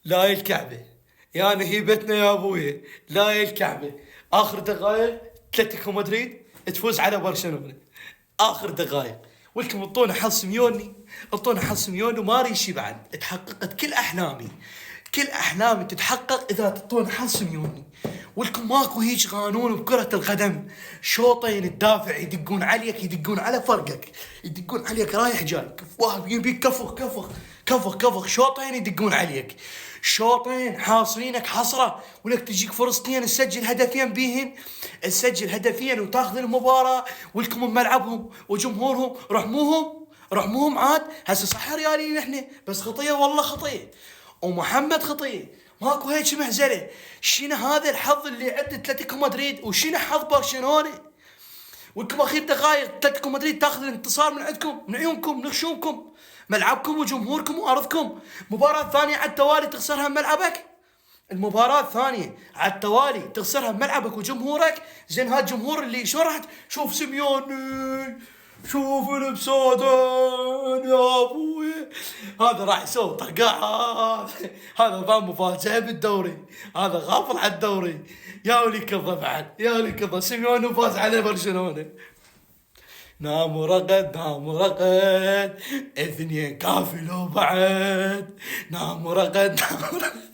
لا الكعبة، يا نهيبتنا يا ابوي، لا الكعبة. اخر دقائق اتلتيكو مدريد تفوز على برشلونة. اخر دقائق. ولكم اعطونا حظ سيميوني، اعطونا حظ سيميوني وما ريشي بعد اتحققت كل احلامي. كل احلامي تتحقق اذا تعطونا حظ سيميوني. ولكم ماكو هيج قانون بكرة القدم. شوطين الدافع يدقون عليك، يدقون على فرقك، يدقون عليك رايح جاي، واحد يبيك كفخ كفخ كفخ كفخ، شوطين يدقون عليك، شوطين حاصرينك حصرة، ولك تجيك فرصتين تسجل هدفين بيهن، تسجل هدفين وتاخذ المباراة. ولكم بملعبهم وجمهورهم رحموهم، رحموهم عاد. هسه صح رياليين احنا، بس خطية والله خطية، ومحمد خطية، ماكو هيك مهزله. شنو هذا الحظ اللي عند اتلتيكو مدريد، وشنو حظ برشلونه؟ ولكم اخير دقائق اتلتيكو مدريد تاخذ الانتصار من عندكم، من عيونكم، من خشومكم، ملعبكم وجمهوركم وارضكم. مباراة ثانية على التوالي تخسرها بملعبك، المباراة الثانية على التوالي تخسرها بملعبك وجمهورك. زين هذا الجمهور اللي شو راح شوف سيميوني، شوف البسودان يا ابوي، هذا راح يسوي طقاعات، هذا ضام مفاجأة بالدوري، هذا غافل على الدوري. يا ولي كذا بعد، يا ولي كذا سيميوني فاز على برشلونة. نام ورقد، نام ورقد، اثنين كافي لو بعد، نام ورقد، نام ورقد.